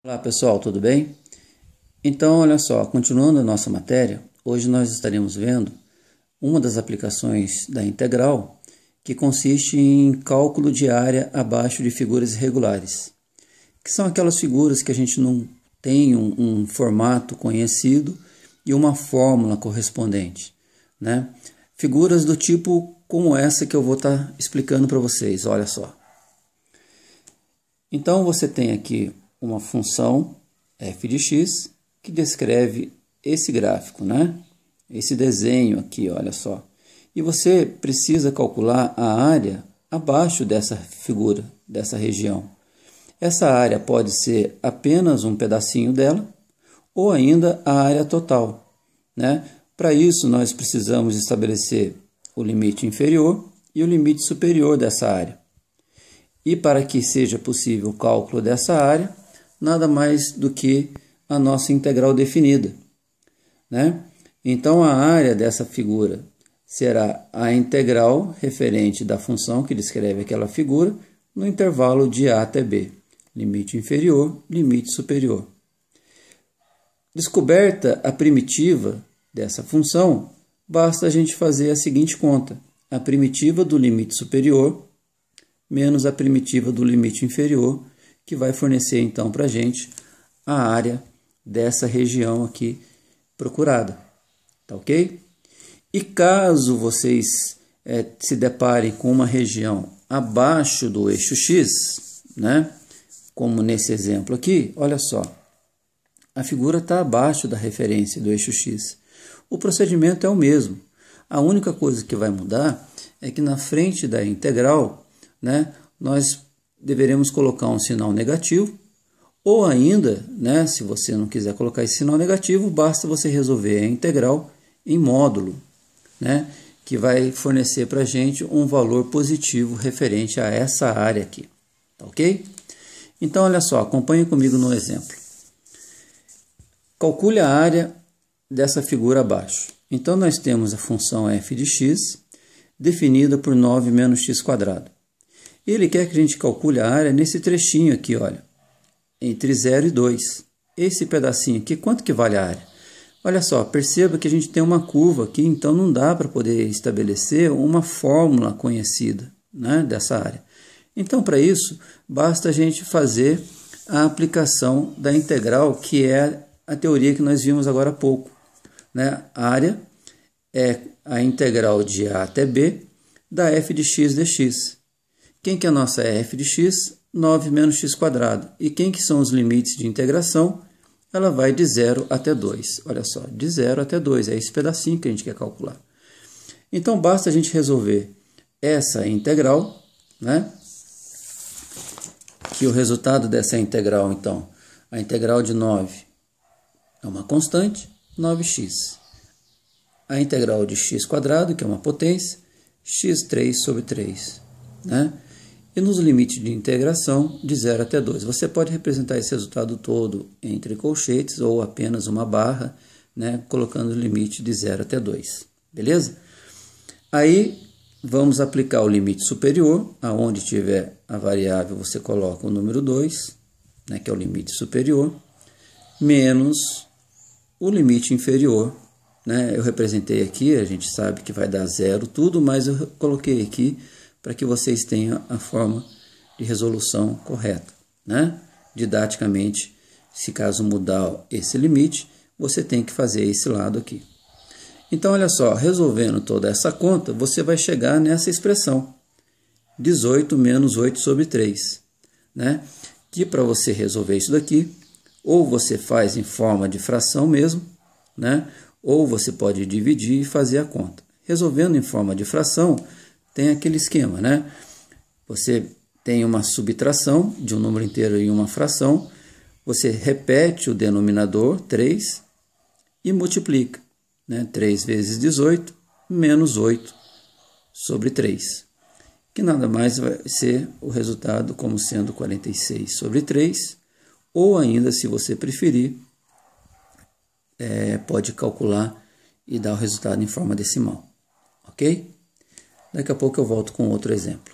Olá pessoal, tudo bem? Então, olha só, continuando a nossa matéria, hoje nós estaremos vendo uma das aplicações da integral, que consiste em cálculo de área abaixo de figuras irregulares, que são aquelas figuras que a gente não tem um formato conhecido e uma fórmula correspondente, né? Figuras do tipo como essa que eu vou estar explicando para vocês, olha só. Então, você tem aqui uma função f de x que descreve esse gráfico, né? Esse desenho aqui, olha só. E você precisa calcular a área abaixo dessa figura, dessa região. Essa área pode ser apenas um pedacinho dela ou ainda a área total, né? Para isso, nós precisamos estabelecer o limite inferior e o limite superior dessa área. E para que seja possível o cálculo dessa área, nada mais do que a nossa integral definida, né? Então, a área dessa figura será a integral referente da função que descreve aquela figura no intervalo de a até b, limite inferior, limite superior. Descoberta a primitiva dessa função, basta a gente fazer a seguinte conta: a primitiva do limite superior menos a primitiva do limite inferior, que vai fornecer então para a gente a área dessa região aqui procurada, tá ok? E caso vocês se deparem com uma região abaixo do eixo x, né? Como nesse exemplo aqui, olha só, a figura está abaixo da referência do eixo x. O procedimento é o mesmo. A única coisa que vai mudar é que na frente da integral, né, nós deveremos colocar um sinal negativo, ou ainda, né, se você não quiser colocar esse sinal negativo, basta você resolver a integral em módulo, né, que vai fornecer para a gente um valor positivo referente a essa área aqui, tá ok? Então, olha só, acompanhe comigo no exemplo. Calcule a área dessa figura abaixo. Então, nós temos a função f de x definida por 9 menos x². Ele quer que a gente calcule a área nesse trechinho aqui, olha, entre 0 e 2. Esse pedacinho aqui, quanto que vale a área? Olha só, perceba que a gente tem uma curva aqui, então não dá para poder estabelecer uma fórmula conhecida, né, dessa área. Então, para isso, basta a gente fazer a aplicação da integral, que é a teoria que nós vimos agora há pouco, né? A área é a integral de a até b da f de x dx. Quem que é a nossa f de x? 9 menos x². E quem que são os limites de integração? Ela vai de 0 até 2. Olha só, de 0 até 2. É esse pedacinho que a gente quer calcular. Então, basta a gente resolver essa integral, né? Que o resultado dessa integral, então, a integral de 9 é uma constante, 9x. A integral de x², que é uma potência, x3 sobre 3, né? E nos limites de integração de 0 até 2. Você pode representar esse resultado todo entre colchetes ou apenas uma barra, né, colocando o limite de 0 até 2. Beleza? Aí vamos aplicar o limite superior. Aonde tiver a variável, você coloca o número 2, né, que é o limite superior, menos o limite inferior. Né? Eu representei aqui, a gente sabe que vai dar 0 tudo, mas eu coloquei aqui para que vocês tenham a forma de resolução correta, né? Didaticamente, se caso mudar esse limite, você tem que fazer esse lado aqui. Então, olha só, resolvendo toda essa conta, você vai chegar nessa expressão, 18 menos 8 sobre 3, né? Que para você resolver isso daqui, ou você faz em forma de fração mesmo, né? Ou você pode dividir e fazer a conta. Resolvendo em forma de fração, tem aquele esquema, né? Você tem uma subtração de um número inteiro em uma fração, você repete o denominador, 3, e multiplica, né? 3 vezes 18, menos 8 sobre 3, que nada mais vai ser o resultado como sendo 46 sobre 3, ou ainda, se você preferir, pode calcular e dar o resultado em forma decimal, ok? Daqui a pouco eu volto com outro exemplo.